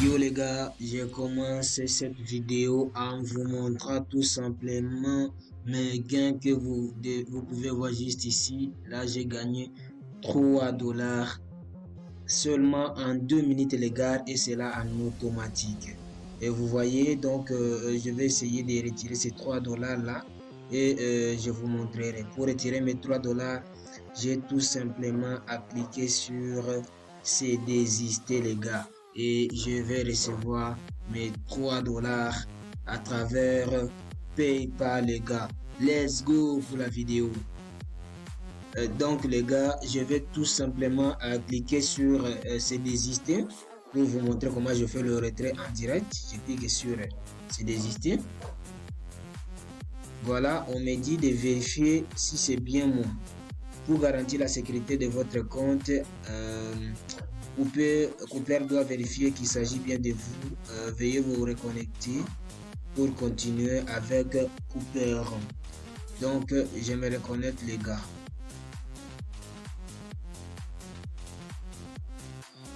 Yo les gars, j'ai commencé cette vidéo en vous montrant tout simplement mes gains que vous pouvez voir juste ici. Là, j'ai gagné 3 dollars seulement en 2 minutes les gars et c'est là en automatique. Et vous voyez donc je vais essayer de retirer ces 3 dollars là et je vous montrerai. Pour retirer mes 3 dollars, j'ai tout simplement appliqué sur c'est désister les gars et je vais recevoir mes 3 dollars à travers PayPal les gars. Let's go pour la vidéo. Donc les gars, je vais tout simplement cliquer sur c'est désister pour vous montrer comment je fais le retrait en direct. Je clique sur c'est désister. Voilà, on me dit de vérifier si c'est bien moi. Pour garantir la sécurité de votre compte, Cooper doit vérifier qu'il s'agit bien de vous. Veuillez vous reconnecter pour continuer avec Cooper. Donc, je me reconnecte les gars.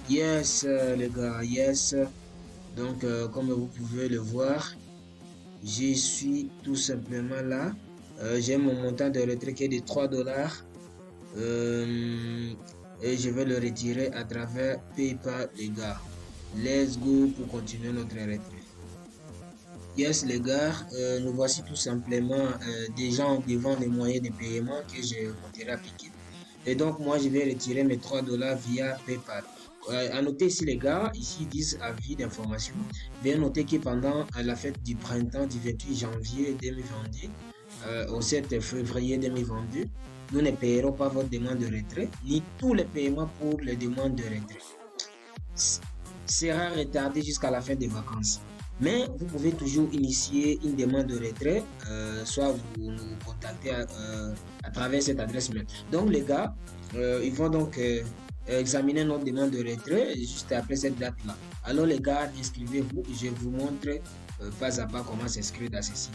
Yes les gars, yes. Donc, comme vous pouvez le voir, je suis tout simplement là. J'ai mon montant de retrait qui est de 3 dollars. Et je vais le retirer à travers PayPal les gars. Let's go pour continuer notre retrait. Yes les gars, nous voici tout simplement déjà devant les moyens de paiement que je compterai appliquer. Et donc moi je vais retirer mes 3 dollars via PayPal. À noter ici les gars, ici ils disent avis d'information. Bien noter que pendant la fête du printemps du 28 janvier 2022 au 7 février 2022, nous ne payerons pas votre demande de retrait, ni tous les paiements pour les demandes de retrait. Sera retardé jusqu'à la fin des vacances. Mais vous pouvez toujours initier une demande de retrait, soit vous nous contactez à travers cette adresse mail. Donc les gars, ils vont donc examiner notre demande de retrait juste après cette date là. Alors les gars, inscrivez-vous, je vous montre pas à pas comment s'inscrire dans ce site.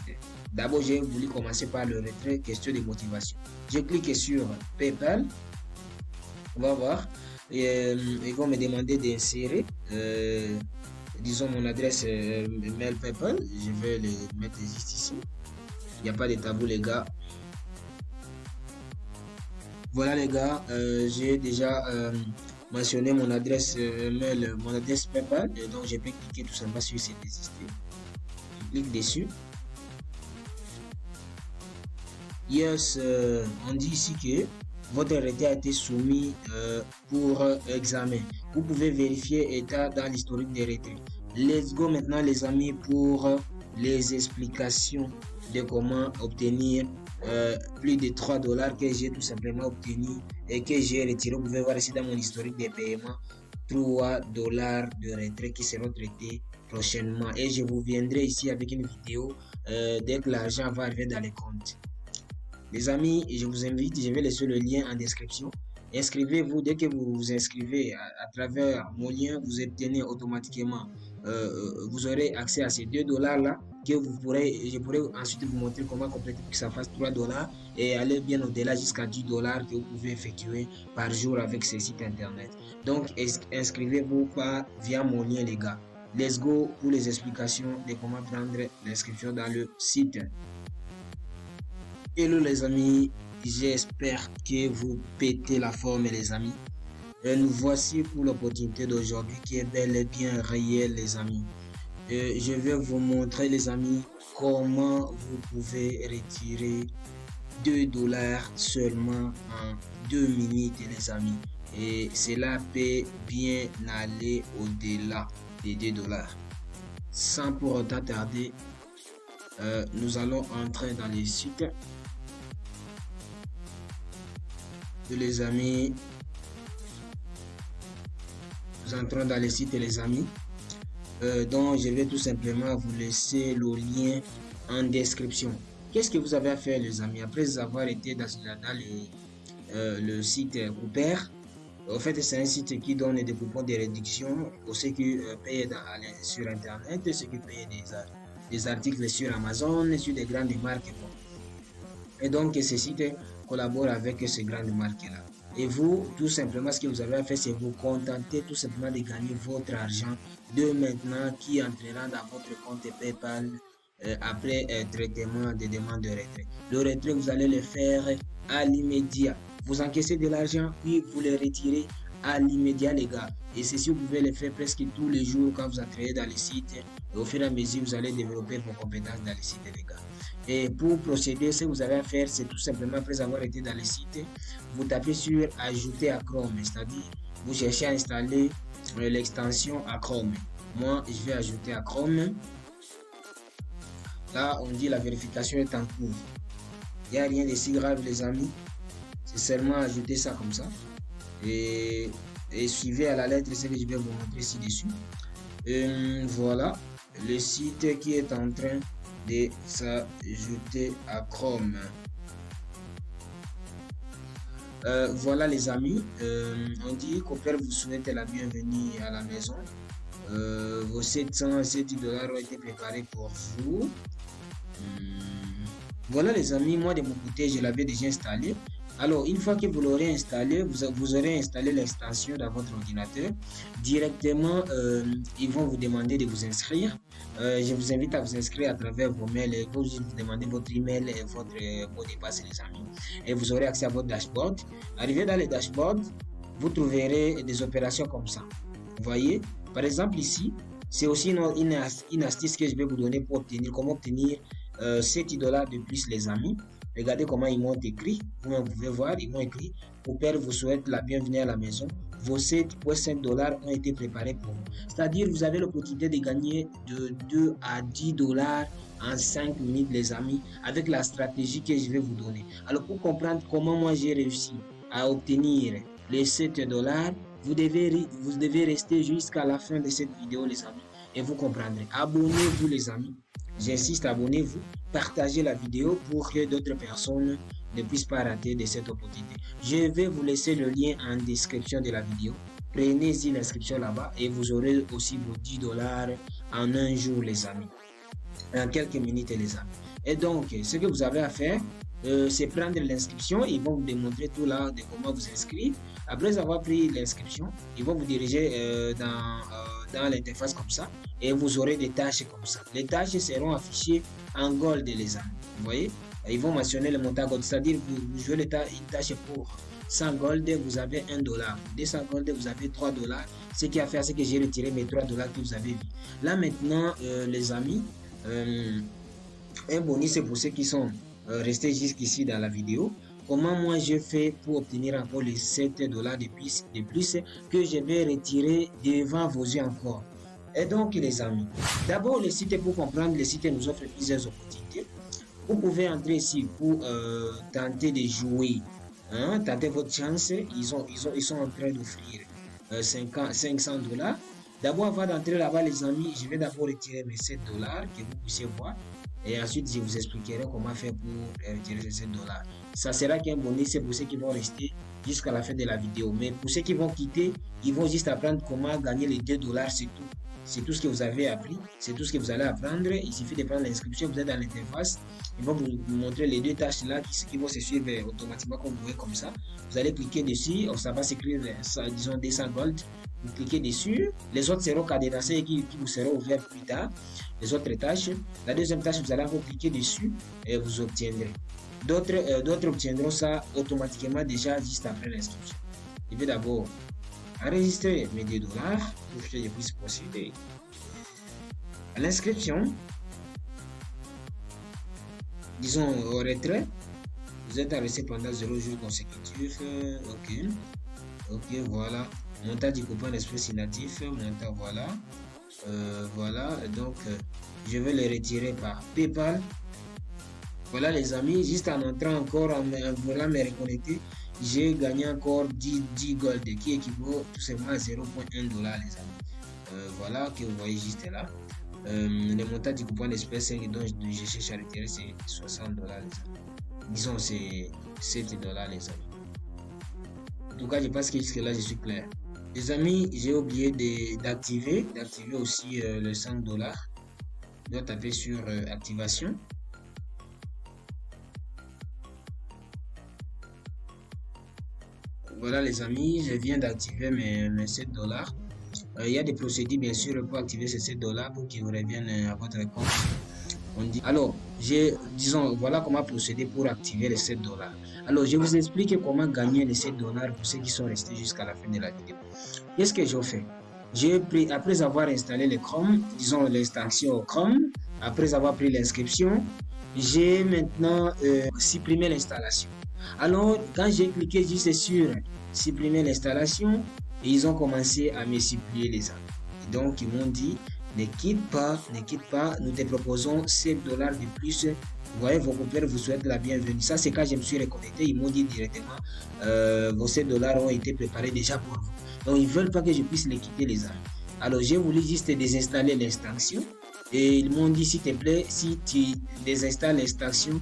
D'abord, j'ai voulu commencer par le retrait, question de motivation. Je clique sur PayPal, on va voir, et ils vont me demander d'insérer disons mon adresse mail PayPal. Je vais le mettre juste ici. Il n'y a pas de tabou les gars. Voilà les gars, j'ai déjà mentionné mon adresse mail, mon adresse PayPal. Et donc je peux cliquer tout simplement sur c'est désister. Je clique dessus. Yes, on dit ici que votre retrait a été soumis pour examen. Vous pouvez vérifier état dans l'historique des retraits. Let's go maintenant les amis pour les explications de comment obtenir plus de 3 dollars que j'ai tout simplement obtenu et que j'ai retiré. Vous pouvez voir ici dans mon historique des paiements 3 dollars de retrait qui seront traités prochainement. Et je vous viendrai ici avec une vidéo dès que l'argent va arriver dans les comptes. Les amis, je vous invite, je vais laisser le lien en description. Inscrivez-vous, dès que vous vous inscrivez à travers mon lien, vous obtenez automatiquement, vous aurez accès à ces 2 dollars là que je pourrai ensuite vous montrer comment compléter pour que ça fasse 3 dollars et aller bien au-delà jusqu'à 10 dollars que vous pouvez effectuer par jour avec ces sites internet. Donc, inscrivez-vous via mon lien les gars. Let's go pour les explications de comment prendre l'inscription dans le site. Hello les amis, j'espère que vous pétez la forme les amis. Et nous voici pour l'opportunité d'aujourd'hui qui est bel et bien réelle les amis. Je vais vous montrer les amis comment vous pouvez retirer 2 dollars seulement en 2 minutes les amis. Et cela peut bien aller au-delà des 2 dollars. Sans pour autant tarder, nous allons entrer dans les sites. Les amis, nous entrons dans les sites les amis, donc je vais tout simplement vous laisser le lien en description. Qu'est-ce que vous avez à faire les amis après avoir été dans le site Cooper? En fait, c'est un site qui donne des coupons de réduction pour ceux qui payent sur internet, ceux qui payent des articles sur Amazon, sur des grandes marques. Et donc ce site collabore avec ces grandes marques là. Et vous, tout simplement, ce que vous avez à faire, c'est vous contenter tout simplement de gagner votre argent de maintenant qui entrera dans votre compte PayPal après traitement des demandes de retrait. Le retrait, vous allez le faire à l'immédiat. Vous encaissez de l'argent, puis vous le retirez à l'immédiat, les gars. Et ceci, vous pouvez le faire presque tous les jours quand vous entrez dans les sites. Et au fur et à mesure, vous allez développer vos compétences dans les sites, les gars. Et pour procéder, ce que vous avez à faire, c'est tout simplement, après avoir été dans les sites, vous tapez sur Ajouter à Chrome, c'est-à-dire vous cherchez à installer l'extension à Chrome. Moi, je vais ajouter à Chrome. Là, on dit la vérification est en cours. Il n'y a rien de si grave, les amis. C'est seulement ajouter ça comme ça. Et suivez à la lettre ce que je vais vous montrer ci-dessus. Voilà le site qui est en train de s'ajouter à Chrome. Voilà les amis, on dit qu'Opel vous souhaite la bienvenue à la maison. Vos 770 $ ont été préparés pour vous. Voilà les amis, moi de mon côté je l'avais déjà installé. Alors une fois que vous l'aurez installé, vous aurez installé l'extension dans votre ordinateur. Directement, ils vont vous demander de vous inscrire. Je vous invite à vous inscrire à travers vos mails. Vous demandez votre email et votre mot de passe, les amis. Et vous aurez accès à votre dashboard. Arrivé dans le dashboard, vous trouverez des opérations comme ça. Vous voyez, par exemple ici, c'est aussi une astuce que je vais vous donner pour obtenir, comment obtenir 7 $ de plus, les amis. Regardez comment ils m'ont écrit. Vous pouvez voir, ils m'ont écrit: Opel vous souhaite la bienvenue à la maison. Vos 7,5 $ ont été préparés pour vous. C'est-à-dire, vous avez l'opportunité de gagner de 2 à 10 $ en 5 minutes, les amis, avec la stratégie que je vais vous donner. Alors, pour comprendre comment moi j'ai réussi à obtenir les 7 $, vous devez rester jusqu'à la fin de cette vidéo, les amis, et vous comprendrez. Abonnez-vous, les amis. J'insiste, abonnez-vous, partagez la vidéo pour que d'autres personnes ne puissent pas rater de cette opportunité. Je vais vous laisser le lien en description de la vidéo. Prenez-y l'inscription là-bas et vous aurez aussi vos 10 $ en un jour, les amis. En quelques minutes, les amis. Et donc, ce que vous avez à faire, c'est prendre l'inscription. Ils vont vous démontrer tout là de comment vous inscrire. Après avoir pris l'inscription, ils vont vous diriger dans l'interface comme ça et vous aurez des tâches comme ça. Les tâches seront affichées en gold, les amis. Vous voyez, ils vont mentionner le montant gold, c'est-à-dire vous jouez une tâche pour 100 gold, vous avez 1 $. Pour 200 gold, vous avez 3 $. Ce qui a fait, c'est que j'ai retiré mes 3 $ que vous avez vu. Là maintenant, les amis, un bonus, c'est pour ceux qui sont restés jusqu'ici dans la vidéo. Comment moi je fais pour obtenir encore les 7 $ de plus que je vais retirer devant vos yeux encore. Et donc les amis, d'abord le site, pour comprendre, le site nous offre plusieurs opportunités. Vous pouvez entrer ici pour tenter de jouer, tenter votre chance. Ils sont en train d'offrir 500 $. D'abord, avant d'entrer là-bas, les amis, je vais d'abord retirer mes 7 $ que vous puissiez voir. Et ensuite, je vous expliquerai comment faire pour retirer ces 7 $. Ça sera qu'un bonus, c'est pour ceux qui vont rester jusqu'à la fin de la vidéo. Mais pour ceux qui vont quitter, ils vont juste apprendre comment gagner les 2 $, c'est tout. C'est tout ce que vous avez appris, c'est tout ce que vous allez apprendre. Il suffit de prendre l'inscription, vous êtes dans l'interface. Ils vont vous montrer les deux tâches là qui vont se suivre automatiquement, comme vous voyez comme ça. Vous allez cliquer dessus, ça va s'écrire, disons 200 gold. Vous cliquez dessus, les autres seront cadenassés et qui vous seront ouverts plus tard. Les autres tâches, la deuxième tâche, vous allez encore cliquer dessus et vous obtiendrez. D'autres obtiendront ça automatiquement déjà juste après l'inscription. Je vais d'abord enregistrer mes 2 $ pour que je puisse procéder à l'inscription. Disons au retrait, vous êtes arrêté pendant 0 jours consécutifs. Ok, voilà. Montant du coupon express natif, montant, voilà. Voilà, donc je vais le retirer par PayPal. Voilà les amis, juste en entrant encore en voulant me reconnecter, j'ai gagné encore 10 gold qui équivaut tout simplement à 0,1 $, les amis. Voilà que vous voyez juste là. Le montant du coupon d'espèce dont je cherche à retirer, c'est 60 $, les amis. Disons c'est 7 $, les amis. En tout cas, je pense que jusque là je suis clair. Les amis, j'ai oublié d'activer aussi le 100 $. Je dois taper sur activation. Voilà les amis, je viens d'activer mes 7 dollars. Il y a des procédures bien sûr pour activer ces 7 dollars pour qu'ils reviennent à votre compte. Alors, disons, voilà comment procéder pour activer les 7 dollars. Alors, je vous explique comment gagner les 7 dollars pour ceux qui sont restés jusqu'à la fin de la vidéo. Qu'est-ce que j'ai fait? J'ai pris, après avoir installé le Chrome, disons l'extension Chrome, après avoir pris l'inscription, j'ai maintenant supprimé l'installation. Alors, quand j'ai cliqué juste sur supprimer l'installation, ils ont commencé à me supplier les amis. Donc, ils m'ont dit, ne quitte pas, nous te proposons 7 dollars de plus. Vous voyez, vos copains vous souhaitent la bienvenue. Ça, c'est quand je me suis reconnecté. Ils m'ont dit directement, vos 7 dollars ont été préparés déjà pour vous. Donc, ils ne veulent pas que je puisse les quitter, les amis. Alors, j'ai voulu juste désinstaller l'extension. Et ils m'ont dit, s'il te plaît, si tu désinstalles l'extension,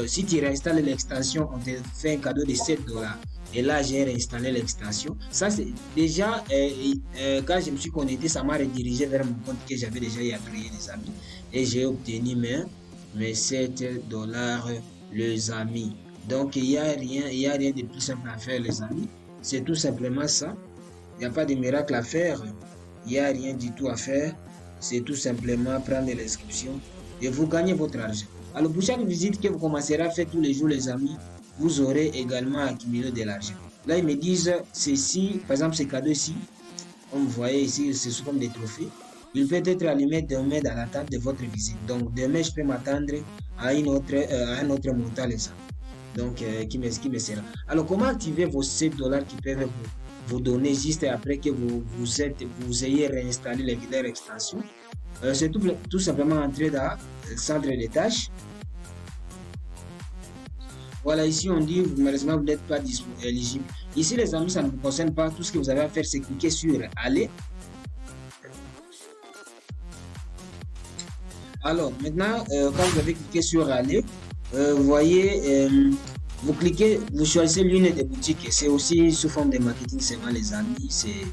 si tu réinstalles l'extension, on te fait un cadeau de 7 dollars. Et là, j'ai réinstallé l'extension. Ça, c'est déjà, quand je me suis connecté, ça m'a redirigé vers mon compte que j'avais déjà créé, les amis. Et j'ai obtenu mes 7 dollars, les amis. Donc, il n'y a rien de plus simple à faire, les amis. C'est tout simplement ça. Il n'y a pas de miracle à faire. Il n'y a rien du tout à faire. C'est tout simplement prendre l'inscription et vous gagnez votre argent. Alors, pour chaque visite que vous commencerez à faire tous les jours, les amis, vous aurez également accumulé de l'argent. Là, ils me disent, ceci, par exemple, ces cadeaux-ci, comme vous voyez ici, c'est sous forme de trophées. Il peut être allumé demain dans l'attente de votre visite. Donc, demain, je peux m'attendre à un autre montant, les amis. Donc, qui me sera. Alors, comment activer vos 7 dollars qui peuvent vous donner juste après que vous ayez réinstallé les vidéos extensions? C'est tout simplement entrer dans le centre des tâches. Voilà, ici on dit malheureusement vous n'êtes pas éligible. Ici les amis, ça ne vous concerne pas. Tout ce que vous avez à faire, c'est cliquer sur aller. Alors maintenant, quand vous avez cliqué sur aller, vous voyez, vous cliquez, vous choisissez l'une des boutiques. C'est aussi sous forme de marketing, c'est vrai les amis. C'est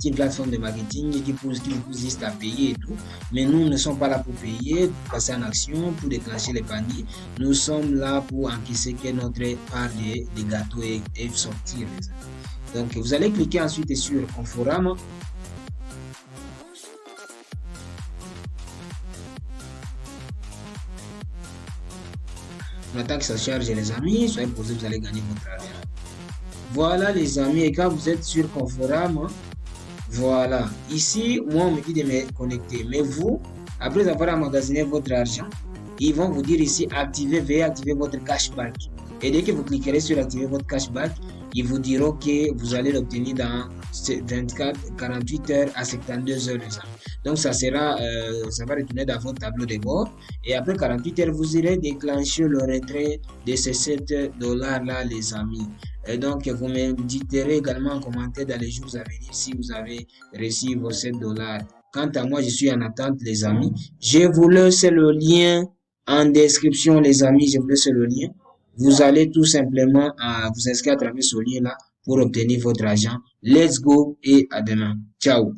une plateforme de marketing qui vous pousse juste à payer et tout. Mais nous ne sommes pas là pour payer, pour passer en action, pour déclencher les paniers. Nous sommes là pour encaisser que notre part des gâteaux et sortir, les amis. Donc vous allez cliquer ensuite sur Conforama. On attend que ça charge les amis, soyez posés, vous allez gagner votre argent. Voilà les amis, et quand vous êtes sur Conforama, voilà, ici, moi on me dit de me connecter, mais vous, après avoir emmagasiné votre argent, ils vont vous dire ici, veuillez activer votre cashback. Et dès que vous cliquerez sur activer votre cashback, ils vous diront que vous allez l'obtenir dans 48 heures à 72 heures, les amis. Donc ça va retourner dans votre tableau de bord. Et après 48 heures, vous irez déclencher le retrait de ces 7 dollars là, les amis. Et donc, vous m'indiquerez également en commentaire dans les jours à venir si vous avez reçu vos 7 dollars. Quant à moi, je suis en attente, les amis. Je vous laisse le lien en description, les amis. Je vous laisse le lien. Vous allez tout simplement vous inscrire à travers ce lien-là pour obtenir votre argent. Let's go et à demain. Ciao.